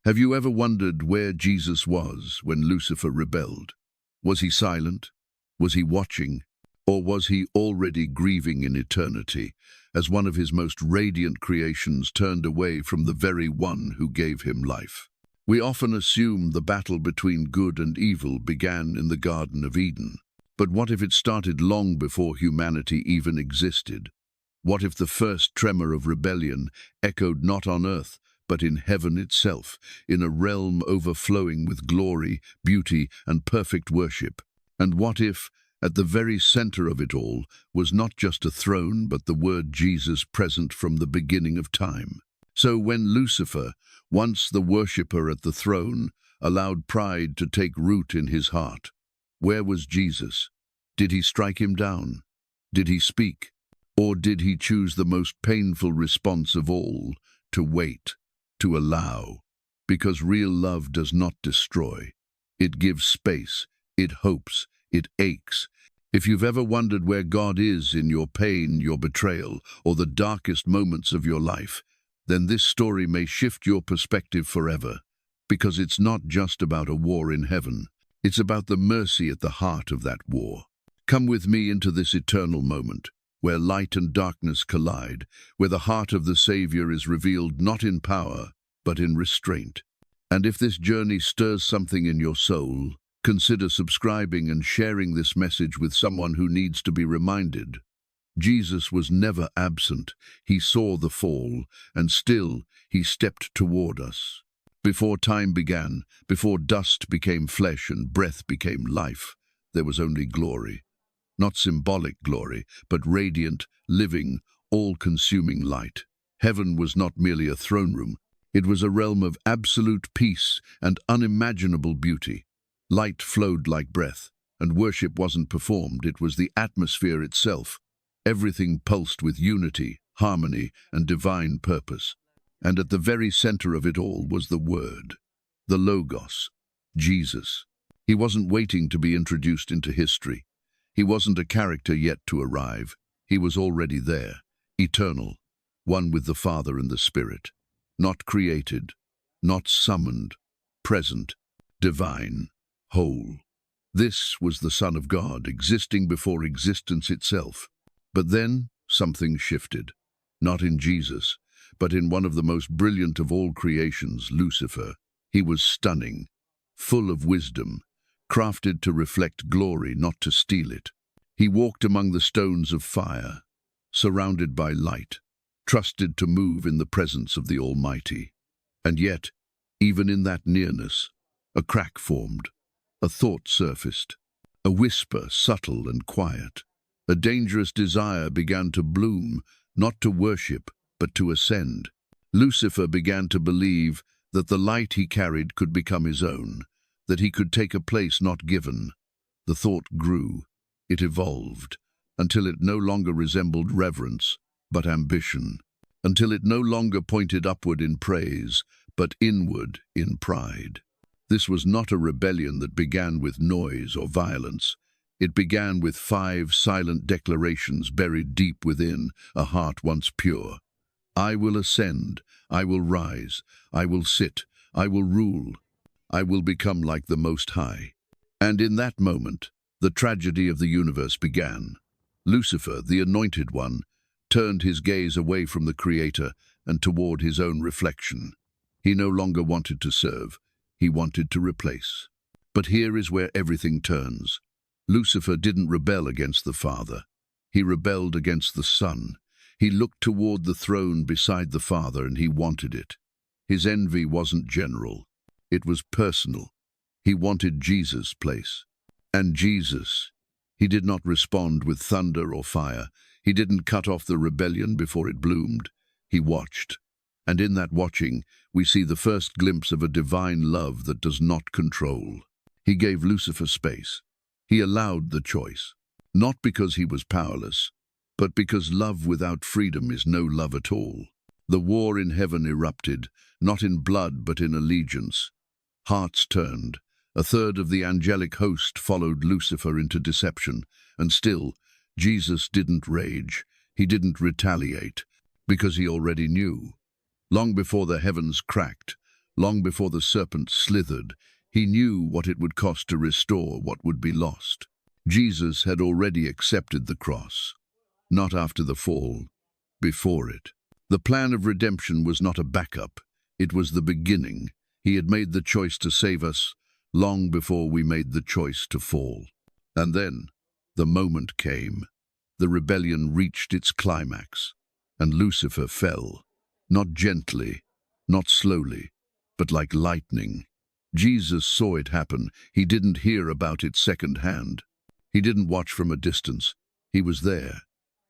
Have you ever wondered where Jesus was when Lucifer rebelled? Was he silent? Was he watching? Or was he already grieving in eternity, as one of his most radiant creations turned away from the very one who gave him life? We often assume the battle between good and evil began in the Garden of Eden. But what if it started long before humanity even existed? What if the first tremor of rebellion echoed not on earth, but in heaven itself, in a realm overflowing with glory, beauty, and perfect worship? And what if, at the very center of it all, was not just a throne, but the word Jesus present from the beginning of time? So when Lucifer, once the worshipper at the throne, allowed pride to take root in his heart, where was Jesus? Did he strike him down? Did he speak? Or did he choose the most painful response of all, to wait, to allow? Because real love does not destroy. It gives space, it hopes, it aches. If you've ever wondered where God is in your pain, your betrayal, or the darkest moments of your life, then this story may shift your perspective forever. Because it's not just about a war in heaven. It's about the mercy at the heart of that war. Come with me into this eternal moment, where light and darkness collide, where the heart of the Savior is revealed not in power, but in restraint. And if this journey stirs something in your soul, consider subscribing and sharing this message with someone who needs to be reminded. Jesus was never absent. He saw the fall, and still he stepped toward us. Before time began, before dust became flesh and breath became life, there was only glory. Not symbolic glory, but radiant, living, all-consuming light. Heaven was not merely a throne room. It was a realm of absolute peace and unimaginable beauty. Light flowed like breath, and worship wasn't performed, it was the atmosphere itself. Everything pulsed with unity, harmony, and divine purpose. And at the very center of it all was the Word, the Logos, Jesus. He wasn't waiting to be introduced into history. He wasn't a character yet to arrive. He was already there, eternal, one with the Father and the Spirit. Not created, not summoned, present, divine, whole. This was the Son of God, existing before existence itself. But then something shifted. Not in Jesus, but in one of the most brilliant of all creations, Lucifer. He was stunning, full of wisdom, crafted to reflect glory, not to steal it. He walked among the stones of fire, surrounded by light, trusted to move in the presence of the Almighty. And yet, even in that nearness, a crack formed, a thought surfaced, a whisper subtle and quiet. A dangerous desire began to bloom, not to worship, but to ascend. Lucifer began to believe that the light he carried could become his own, that he could take a place not given. The thought grew, it evolved, until it no longer resembled reverence, but ambition, until it no longer pointed upward in praise, but inward in pride. This was not a rebellion that began with noise or violence. It began with 5 silent declarations buried deep within a heart once pure. I will ascend, I will rise, I will sit, I will rule, I will become like the Most High. And in that moment, the tragedy of the universe began. Lucifer, the anointed one, turned his gaze away from the Creator and toward his own reflection. He no longer wanted to serve, he wanted to replace. But here is where everything turns. Lucifer didn't rebel against the Father. He rebelled against the Son. He looked toward the throne beside the Father and he wanted it. His envy wasn't general. It was personal. He wanted Jesus' place. And Jesus, he did not respond with thunder or fire. He didn't cut off the rebellion before it bloomed. He watched. And in that watching, we see the first glimpse of a divine love that does not control. He gave Lucifer space. He allowed the choice, not because he was powerless, but because love without freedom is no love at all. The war in heaven erupted, not in blood but in allegiance. Hearts turned. A third of the angelic host followed Lucifer into deception, and still, Jesus didn't rage. He didn't retaliate, because he already knew. Long before the heavens cracked, Long before the serpent slithered, he knew what it would cost to restore what would be lost. Jesus had already accepted the cross, not after the fall, before it. The plan of redemption was not a backup, it was the beginning. He had made the choice to save us long before we made the choice to fall. And then, the moment came. The rebellion reached its climax, and Lucifer fell, not gently, not slowly, but like lightning. Jesus saw it happen. He didn't hear about it secondhand. He didn't watch from a distance. He was there.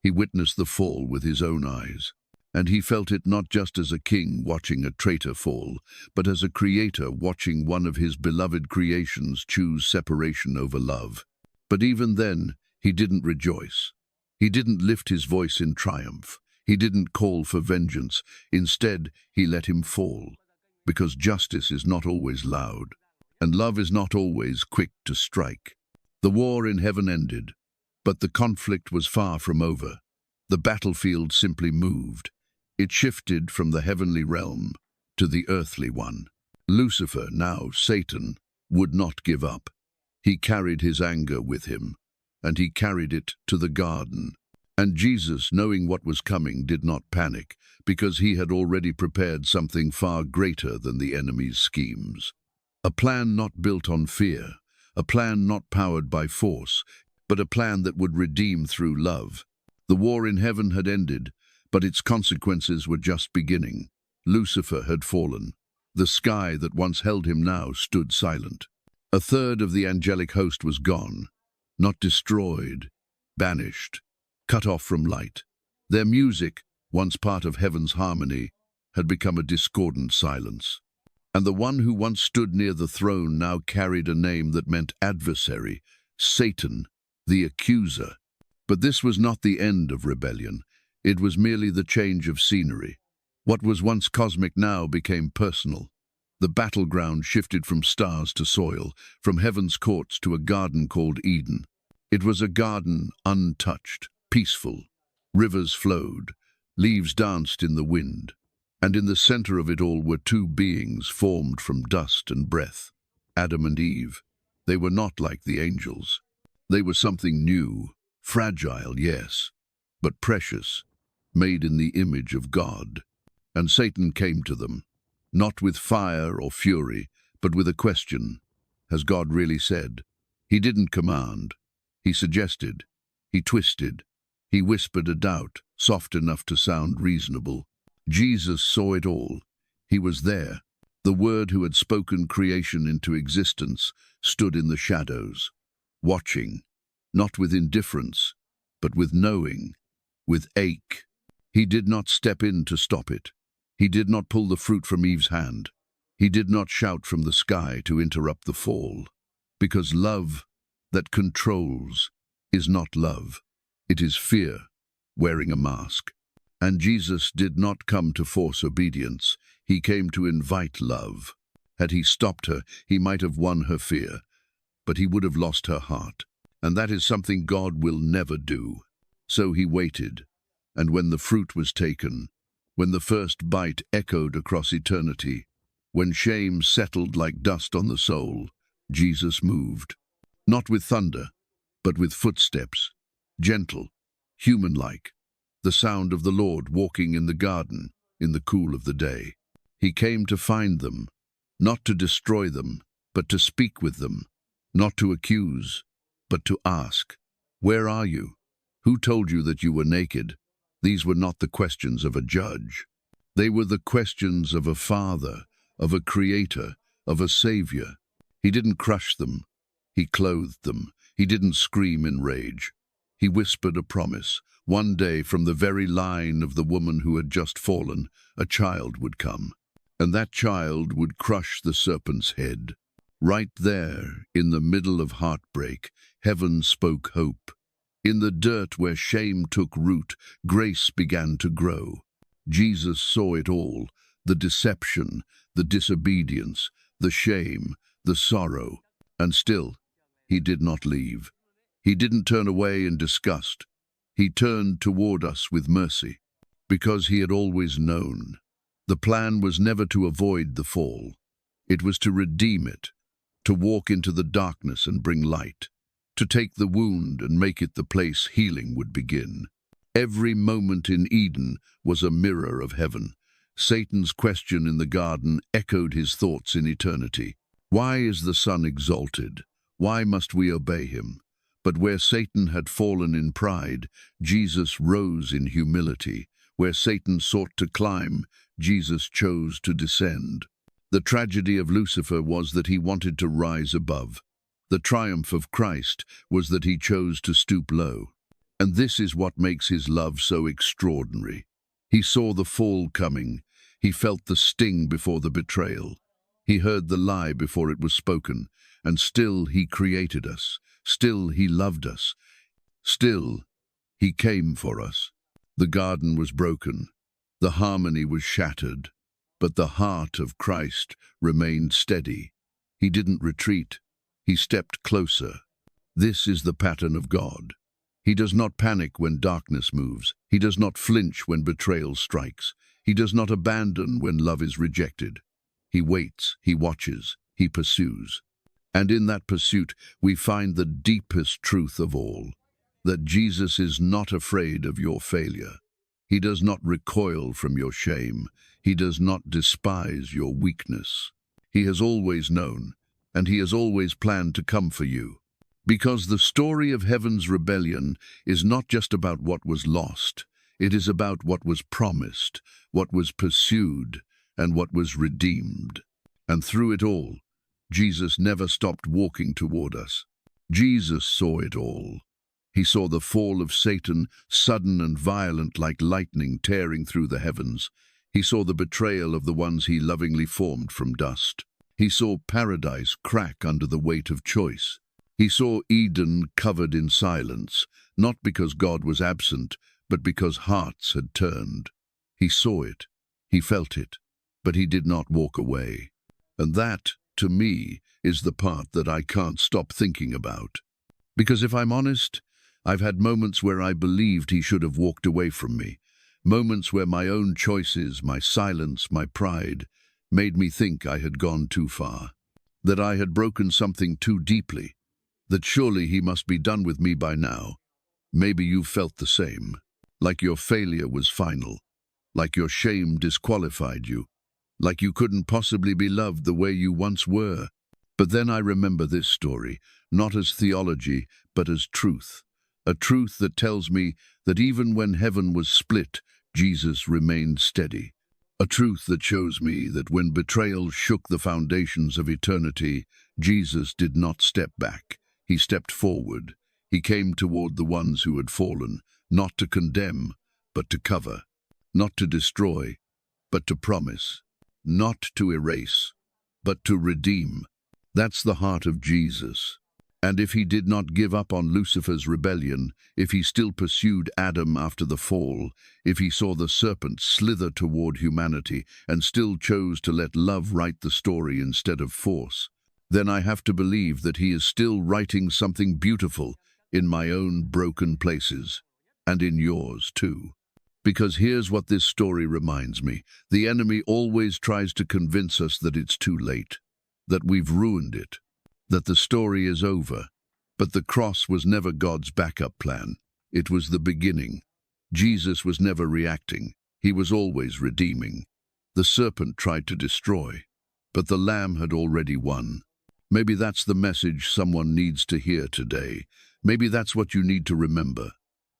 He witnessed the fall with his own eyes. And he felt it not just as a king watching a traitor fall, but as a creator watching one of his beloved creations choose separation over love. But even then, he didn't rejoice. He didn't lift his voice in triumph. He didn't call for vengeance. Instead, he let him fall. Because justice is not always loud, and love is not always quick to strike. The war in heaven ended, but the conflict was far from over. The battlefield simply moved. It shifted from the heavenly realm to the earthly one. Lucifer, now Satan, would not give up. He carried his anger with him, and he carried it to the garden. And Jesus, knowing what was coming, did not panic, because he had already prepared something far greater than the enemy's schemes. A plan not built on fear, a plan not powered by force, but a plan that would redeem through love. The war in heaven had ended, but its consequences were just beginning. Lucifer had fallen. The sky that once held him now stood silent. A third of the angelic host was gone, not destroyed, banished, cut off from light. Their music, once part of heaven's harmony, had become a discordant silence. And the one who once stood near the throne now carried a name that meant adversary, Satan, the accuser. But this was not the end of rebellion. It was merely the change of scenery. What was once cosmic now became personal. The battleground shifted from stars to soil, from heaven's courts to a garden called Eden. It was a garden untouched, peaceful. Rivers flowed, leaves danced in the wind, and in the center of it all were two beings formed from dust and breath, Adam and Eve. They were not like the angels. They were something new, fragile, yes, but precious, made in the image of God. And Satan came to them, not with fire or fury, but with a question. Has God really said? He didn't command. He suggested. He twisted. He whispered a doubt, soft enough to sound reasonable. Jesus saw it all. He was there. The Word who had spoken creation into existence stood in the shadows, watching, not with indifference, but with knowing, with ache. He did not step in to stop it. He did not pull the fruit from Eve's hand. He did not shout from the sky to interrupt the fall. Because love that controls is not love. It is fear wearing a mask. And Jesus did not come to force obedience. He came to invite love. Had he stopped her, he might have won her fear, but he would have lost her heart. And that is something God will never do. So he waited, and when the fruit was taken, when the first bite echoed across eternity, when shame settled like dust on the soul, Jesus moved. Not with thunder, but with footsteps, gentle, human-like, the sound of the Lord walking in the garden in the cool of the day. He came to find them, not to destroy them, but to speak with them, not to accuse, but to ask, "Where are you? Who told you that you were naked?" These were not the questions of a judge. They were the questions of a father, of a creator, of a savior. He didn't crush them. He clothed them. He didn't scream in rage. He whispered a promise. One day, from the very line of the woman who had just fallen, a child would come. And that child would crush the serpent's head. Right there, in the middle of heartbreak, heaven spoke hope. In the dirt where shame took root, grace began to grow. Jesus saw it all, the deception, the disobedience, the shame, the sorrow. And still, he did not leave. He didn't turn away in disgust. He turned toward us with mercy, because he had always known The plan was never to avoid the fall. It was to redeem it, to walk into the darkness and bring light, to take the wound and make it the place healing would begin. Every moment in Eden was a mirror of heaven. Satan's question in the garden echoed his thoughts in eternity. Why is the Son exalted? Why must we obey him? But where Satan had fallen in pride, Jesus rose in humility. Where Satan sought to climb, Jesus chose to descend. The tragedy of Lucifer was that he wanted to rise above. The triumph of Christ was that he chose to stoop low. And this is what makes his love so extraordinary. He saw the fall coming. He felt the sting before the betrayal. He heard the lie before it was spoken. And still he created us. Still he loved us. Still he came for us. The garden was broken. The harmony was shattered. But the heart of Christ remained steady. He didn't retreat. He stepped closer. This is the pattern of God. He does not panic when darkness moves. He does not flinch when betrayal strikes. He does not abandon when love is rejected. He waits, he watches, he pursues. And in that pursuit, we find the deepest truth of all, that Jesus is not afraid of your failure. He does not recoil from your shame. He does not despise your weakness. He has always known, and he has always planned to come for you. Because the story of heaven's rebellion is not just about what was lost. It is about what was promised, what was pursued, and what was redeemed. And through it all, Jesus never stopped walking toward us. Jesus saw it all. He saw the fall of Satan, sudden and violent like lightning tearing through the heavens. He saw the betrayal of the ones he lovingly formed from dust. He saw paradise crack under the weight of choice. He saw Eden covered in silence, not because God was absent, but because hearts had turned. He saw it, he felt it, but he did not walk away. And that, to me, is the part that I can't stop thinking about. Because if I'm honest, I've had moments where I believed he should have walked away from me. Moments where my own choices, my silence, my pride, made me think I had gone too far. That I had broken something too deeply. That surely he must be done with me by now. Maybe you felt the same. Like your failure was final. Like your shame disqualified you. Like you couldn't possibly be loved the way you once were. But then I remember this story, not as theology, but as truth. A truth that tells me that even when heaven was split, Jesus remained steady. A truth that shows me that when betrayal shook the foundations of eternity, Jesus did not step back. He stepped forward. He came toward the ones who had fallen, not to condemn, but to cover. Not to destroy, but to promise. Not to erase, but to redeem. That's the heart of Jesus. And if he did not give up on Lucifer's rebellion, if he still pursued Adam after the fall, if he saw the serpent slither toward humanity and still chose to let love write the story instead of force, then I have to believe that he is still writing something beautiful in my own broken places, and in yours too. Because here's what this story reminds me. The enemy always tries to convince us that it's too late, that we've ruined it, that the story is over. But the cross was never God's backup plan. It was the beginning. Jesus was never reacting. He was always redeeming. The serpent tried to destroy, but the Lamb had already won. Maybe that's the message someone needs to hear today. Maybe that's what you need to remember.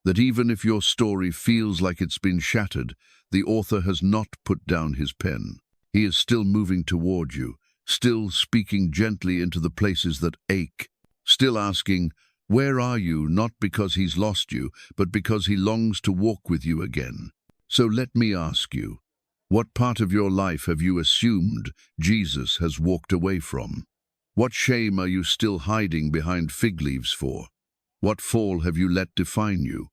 That even if your story feels like it's been shattered, the author has not put down his pen. He is still moving toward you, still speaking gently into the places that ache, still asking, where are you, not because he's lost you, but because he longs to walk with you again. So let me ask you, what part of your life have you assumed Jesus has walked away from? What shame are you still hiding behind fig leaves for? What fall have you let define you?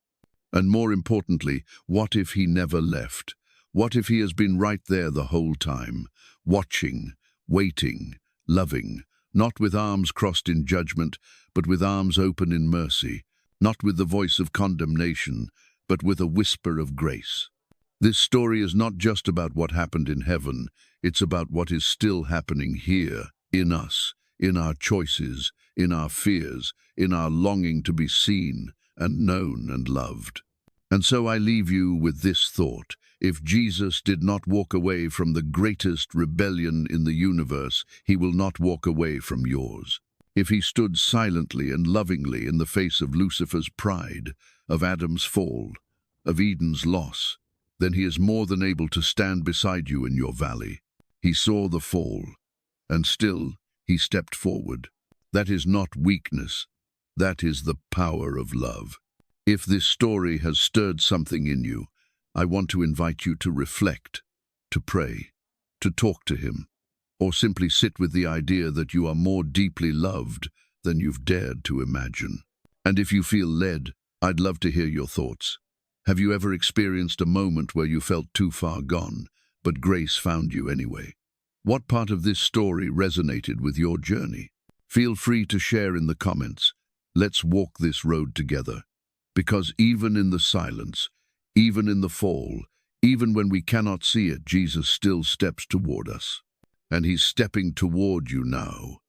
And more importantly, what if he never left? What if he has been right there the whole time, watching, waiting, loving, not with arms crossed in judgment, but with arms open in mercy, not with the voice of condemnation, but with a whisper of grace? This story is not just about what happened in heaven, it's about what is still happening here, in us, in our choices, in our fears, in our longing to be seen and known and loved. And so I leave you with this thought. If Jesus did not walk away from the greatest rebellion in the universe, he will not walk away from yours. If he stood silently and lovingly in the face of Lucifer's pride, of Adam's fall, of Eden's loss, then he is more than able to stand beside you in your valley. He saw the fall, and still he stepped forward. That is not weakness. That is the power of love. If this story has stirred something in you, I want to invite you to reflect, to pray, to talk to him, or simply sit with the idea that you are more deeply loved than you've dared to imagine. And if you feel led, I'd love to hear your thoughts. Have you ever experienced a moment where you felt too far gone, but grace found you anyway? What part of this story resonated with your journey? Feel free to share in the comments. Let's walk this road together. Because even in the silence, even in the fall, even when we cannot see it, Jesus still steps toward us. And he's stepping toward you now.